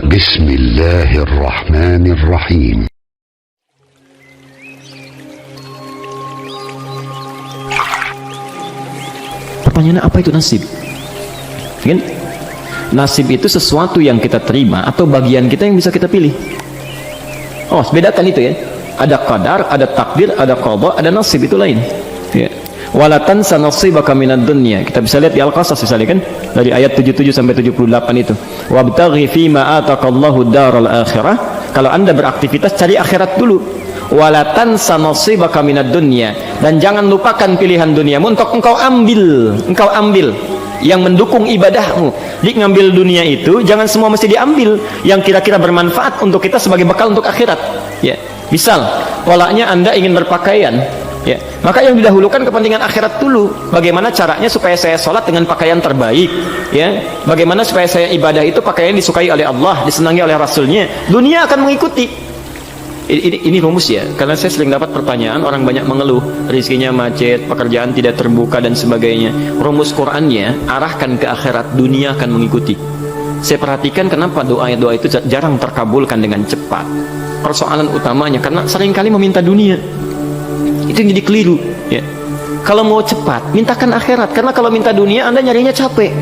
Bismillahirrahmanirrahim. Pertanyaannya, apa itu nasib? Kan? Nasib itu sesuatu yang kita terima atau bagian kita yang bisa kita pilih. Oh, bedakan itu ya. Ada qadar, ada takdir, ada qada, ada nasib, itu lain. Ya. Wala tansa nasibaka minad dunya. Kita bisa lihat di Al-Qasas misalnya kan, dari ayat 77 sampai 78 itu. Wabtaghi fima ataqallahu daral akhirah. Kalau Anda beraktivitas, cari akhirat dulu. Wala tansa nasibaka minad dunya, dan jangan lupakan pilihan duniamu untuk engkau ambil yang mendukung ibadahmu. Di ngambil dunia itu jangan semua mesti diambil yang kira-kira bermanfaat untuk kita sebagai bekal untuk akhirat. Ya, misal polanya Anda ingin berpakaian, ya, maka yang didahulukan kepentingan akhirat dulu. Bagaimana caranya supaya saya sholat dengan pakaian terbaik, ya, bagaimana supaya saya ibadah itu pakaian disukai oleh Allah, disenangi oleh Rasulnya. Dunia akan mengikuti. Ini rumus ya, karena saya sering dapat pertanyaan, orang banyak mengeluh rezekinya macet, pekerjaan tidak terbuka dan sebagainya. Rumus Qur'annya, arahkan ke akhirat, dunia akan mengikuti. Saya perhatikan kenapa doa itu jarang terkabulkan dengan cepat. Persoalan utamanya karena seringkali meminta dunia. Itu yang jadi keliru ya. Kalau mau cepat, mintakan akhirat, karena kalau minta dunia Anda nyarinya capek.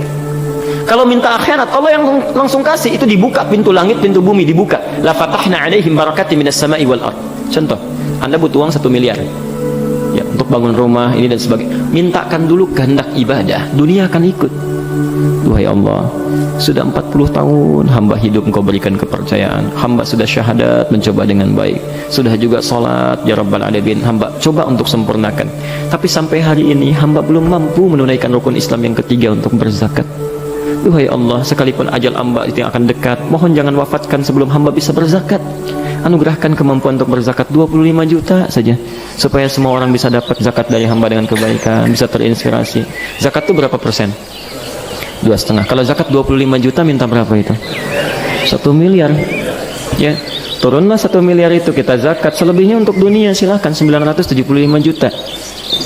Kalau minta akhirat, Allah yang langsung kasih. Itu dibuka pintu langit, pintu bumi dibuka. La fatahna alaihim barakati minas sama'i wal ard. Contoh, Anda butuh uang 1 miliar ya, untuk bangun rumah ini dan sebagainya. Mintakan dulu kehendak ibadah, dunia akan ikut. Duhai Allah, sudah 40 tahun hamba hidup, Engkau berikan kepercayaan. Hamba sudah syahadat, mencoba dengan baik. Sudah juga sholat, ya Rabbal Alamin, hamba coba untuk sempurnakan. Tapi sampai hari ini hamba belum mampu menunaikan rukun Islam yang ketiga untuk berzakat. Duhai Allah, sekalipun ajal hamba itu yang akan dekat, mohon jangan wafatkan sebelum hamba bisa berzakat. Anugerahkan kemampuan untuk berzakat 25 juta saja, supaya semua orang bisa dapat zakat dari hamba dengan kebaikan, bisa terinspirasi. Zakat itu berapa persen? 2,5. Kalau zakat 25 juta, minta berapa itu? 1 miliar ya, turunlah 1 miliar itu kita zakat. Selebihnya untuk dunia, silahkan 975 juta.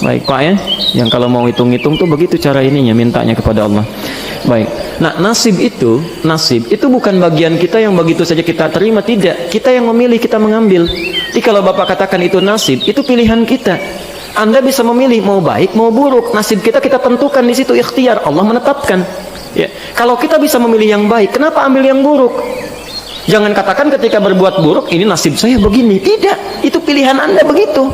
Baik Pak ya, yang kalau mau hitung-hitung tuh begitu cara ininya, mintanya kepada Allah. Baik, nah nasib itu bukan bagian kita yang begitu saja kita terima, tidak. Kita yang memilih, kita mengambil. Jadi kalau Bapak katakan itu nasib, itu pilihan kita. Anda bisa memilih mau baik mau buruk. Nasib kita tentukan di situ, ikhtiar Allah menetapkan. Ya, kalau kita bisa memilih yang baik, kenapa ambil yang buruk? Jangan katakan ketika berbuat buruk ini nasib saya begini. Tidak, itu pilihan Anda begitu.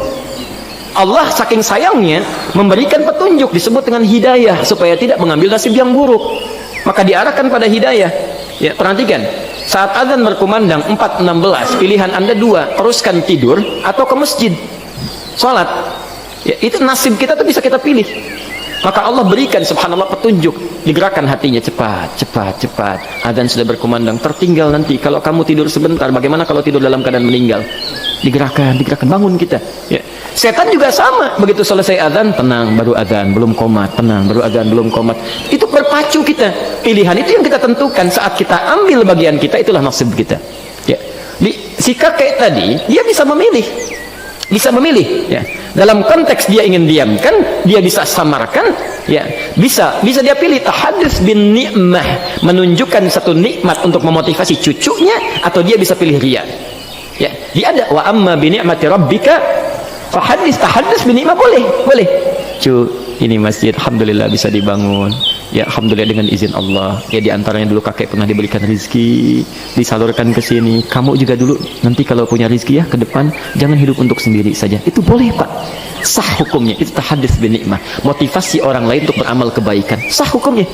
Allah saking sayangnya memberikan petunjuk, disebut dengan hidayah, supaya tidak mengambil nasib yang buruk, maka diarahkan pada hidayah. Ya, perhatikan, saat azan berkumandang 4.16, pilihan Anda dua, teruskan tidur atau ke masjid sholat. Ya, itu nasib kita tuh bisa kita pilih. Maka Allah berikan subhanallah petunjuk, digerakkan hatinya, cepat. Azan sudah berkumandang, tertinggal nanti kalau kamu tidur sebentar, bagaimana kalau tidur dalam keadaan meninggal? Digerakkan, bangun kita. Ya. Setan juga sama, begitu selesai azan, tenang, baru azan, belum komat, tenang, baru azan, belum komat. Itu berpacu kita. Pilihan itu yang kita tentukan. Saat kita ambil bagian kita, itulah nasib kita. Ya. Si kakek tadi, dia bisa memilih. Ya. Dalam konteks dia ingin diamkan, dia bisa samarkan, ya. Bisa dia pilih tahadduts bin ni'mah, menunjukkan satu nikmat untuk memotivasi cucunya, atau dia bisa pilih riya. Ya, dia ada wa amma bi ni'mati rabbika tahadduts bi ni'mah, boleh. Ini masjid alhamdulillah bisa dibangun. Ya, alhamdulillah dengan izin Allah. Ya, di antaranya dulu kakek pernah diberikan rezeki, disalurkan ke sini. Kamu juga dulu nanti kalau punya rezeki ya ke depan jangan hidup untuk sendiri saja. Itu boleh, Pak. Sah hukumnya. Itu tahadduts bi ni'mah. Motivasi orang lain untuk beramal kebaikan. Sah hukumnya.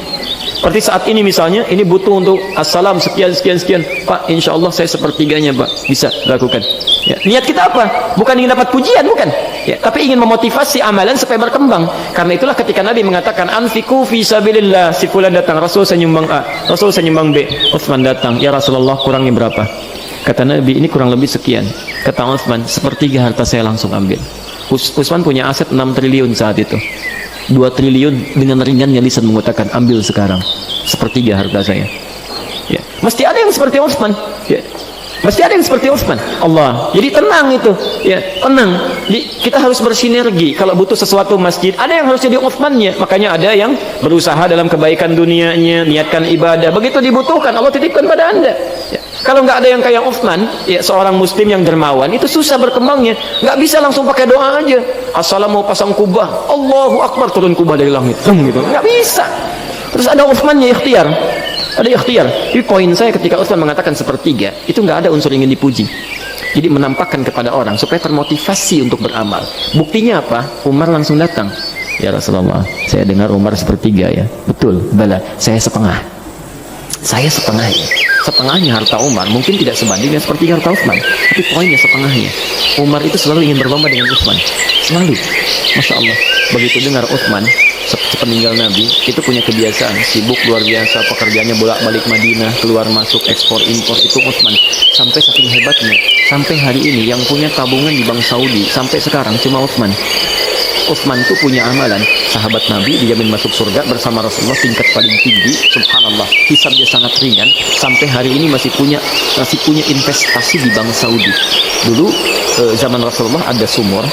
Seperti saat ini misalnya, ini butuh untuk assalam sekian. Pak, insya Allah saya sepertiganya, Pak. Bisa lakukan. Ya, niat kita apa? Bukan ingin dapat pujian, bukan. Ya, tapi ingin memotivasi amalan supaya berkembang. Karena itulah ketika Nabi mengatakan anfiqu fi sabilillah, si fulan datang, Rasul saya nyumbang A, Rasul saya nyumbang B, Utsman datang, ya Rasulullah kurangnya berapa? Kata Nabi, ini kurang lebih sekian. Kata Utsman, sepertiga harta saya langsung ambil. Utsman punya aset 6 triliun saat itu. 2 triliun dengan ringannya lisan mengatakan ambil sekarang, sepertiga harta saya. Ya, mesti ada yang seperti Utsman. Ya. Mesti ada yang seperti Utsman. Allah. Jadi tenang itu. Ya, tenang. Kita harus bersinergi. Kalau butuh sesuatu masjid, ada yang harus jadi Utsmannya. Makanya ada yang berusaha dalam kebaikan dunianya, niatkan ibadah. Begitu dibutuhkan, Allah titipkan pada Anda. Ya. Kalau nggak ada yang kayak Uthman, ya seorang muslim yang dermawan, itu susah berkembangnya. Nggak bisa langsung pakai doa aja. Assalamu mau pasang kubah, Allahu Akbar, turun kubah dari langit. Gitu. Nggak bisa. Terus ada Uthman ya ikhtiar. Ada ikhtiar. Tapi poin saya ketika Uthman mengatakan sepertiga, itu nggak ada unsur ingin dipuji. Jadi menampakkan kepada orang supaya termotivasi untuk beramal. Buktinya apa? Umar langsung datang. Ya Rasulullah, saya dengar Umar sepertiga ya. Betul, bala, saya setengah. Saya setengah ya. Setengahnya harta Umar mungkin tidak sebanding dengan sepertiga harta Uthman, tapi poinnya setengahnya. Umar itu selalu ingin berlomba dengan Uthman, selalu. Masya Allah, begitu dengar Uthman sepeninggal Nabi itu punya kebiasaan sibuk luar biasa, pekerjaannya bolak-balik Madinah, keluar masuk, ekspor impor, itu Uthman. Sampai saking hebatnya, sampai hari ini yang punya tabungan di Bank Saudi sampai sekarang cuma Uthman. Uthman itu punya amalan sahabat Nabi dijamin masuk surga bersama Rasulullah tingkat paling tinggi, subhanallah, hisabnya sangat ringan, sampai hari ini masih punya investasi di Bank Saudi. Dulu zaman Rasulullah ada sumur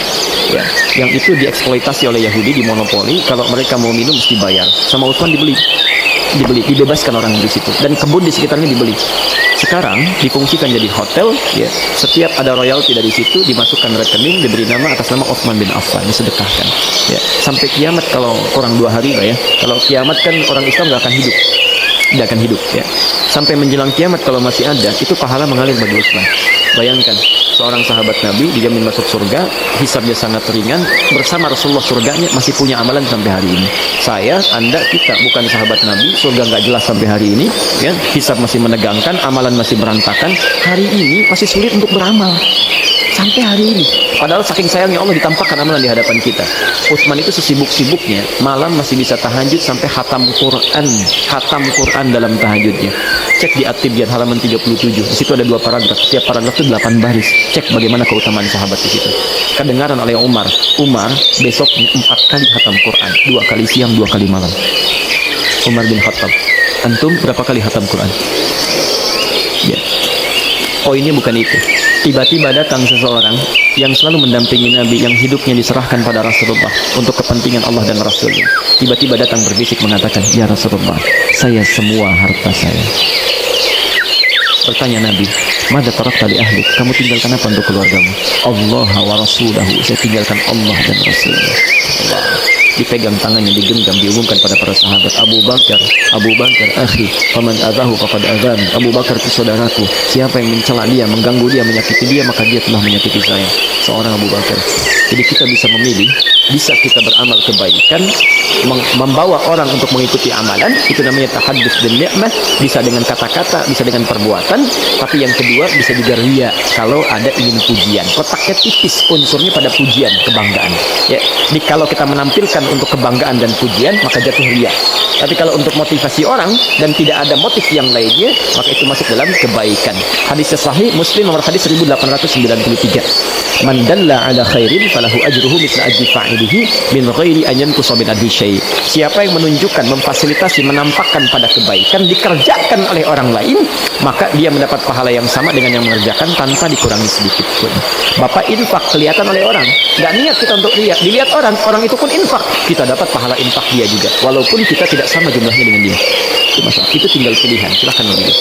ya, yang itu dieksploitasi oleh Yahudi, dimonopoli, kalau mereka mau minum mesti bayar. Sama Uthman dibebaskan orang di situ, dan kebun di sekitarnya dibeli. Sekarang difungsikan jadi hotel ya, setiap ada royalti dari situ dimasukkan rekening, diberi nama atas nama Uthman bin Affan, disedekahkan ya, sampai kiamat. Kalau kurang 2 hari lah ya, kalau kiamat kan orang Islam nggak akan hidup ya, sampai menjelang kiamat kalau masih ada, itu pahala mengalir bagi Uthman. Bayangkan, seorang sahabat Nabi dijamin masuk surga, hisabnya sangat ringan, bersama Rasulullah surganya, masih punya amalan sampai hari ini. Saya, Anda, kita bukan sahabat Nabi, surga nggak jelas sampai hari ini ya, hisab masih menegangkan, amalan masih berantakan, hari ini masih sulit untuk beramal sampai hari ini. Padahal saking sayangnya Allah ditampakkan amalan di hadapan kita. Utsman itu sesibuk-sibuknya malam masih bisa tahajud sampai khatam Quran dalam tahajudnya. Cek di At-Tibyan halaman 37. Di situ ada 2 paragraf. Setiap paragraf itu 8 baris. Cek bagaimana keutamaan sahabat di situ. Kedengaran oleh Umar besoknya 4 kali khatam Quran, 2 kali siang, 2 kali malam. Umar bin Khattab, antum berapa kali khatam Quran? Ya. Poinnya bukan itu. Tiba-tiba datang seseorang yang selalu mendampingi Nabi, yang hidupnya diserahkan pada Rasulullah untuk kepentingan Allah dan Rasulnya. Tiba-tiba datang berbisik mengatakan, ya Rasulullah, saya semua harta saya. Bertanya Nabi, mada tarakta li ahlik, kamu tinggalkan apa untuk keluargamu? Allah wa rasulahu, saya tinggalkan Allah dan Rasulnya. Allah. Dipegang tangannya, digenggam, diumumkan pada para sahabat. Abu Bakar, akhi, faman adahu faqad adani. Abu Bakar itu saudaraku, siapa yang mencela dia, mengganggu dia, menyakiti dia, maka dia telah menyakiti saya. Seorang Abu Bakar. Jadi kita bisa memilih, bisa kita beramal kebaikan, membawa orang untuk mengikuti amalan, itu namanya tahaddus dan ni'mah, bisa dengan kata-kata, bisa dengan perbuatan. Tapi yang kedua bisa juga riya, kalau ada ingin pujian. Kotaknya tipis, unsurnya pada pujian, kebanggaan ya. Jadi kalau kita menampilkan untuk kebanggaan dan pujian, maka jatuh riya. Tapi kalau untuk motivasi orang dan tidak ada motif yang lainnya, maka itu masuk dalam kebaikan. Hadisnya sahih, Muslim nomor hadis 1893. Man dalla ala khairin falahu ajruhu mithla ajri fa'ilihi min ghairi an yanqusa min ajri syai'. Siapa yang menunjukkan, memfasilitasi, menampakkan pada kebaikan dikerjakan oleh orang lain, maka dia mendapat pahala yang sama dengan yang mengerjakan tanpa dikurangi sedikit pun. Bapak infak kelihatan oleh orang, nggak niat kita untuk lihat, dilihat orang itu pun infak, kita dapat pahala infak dia juga, walaupun kita tidak sama jumlahnya dengan dia. Itu masalah. Itu tinggal pilihan. Silahkan memilih.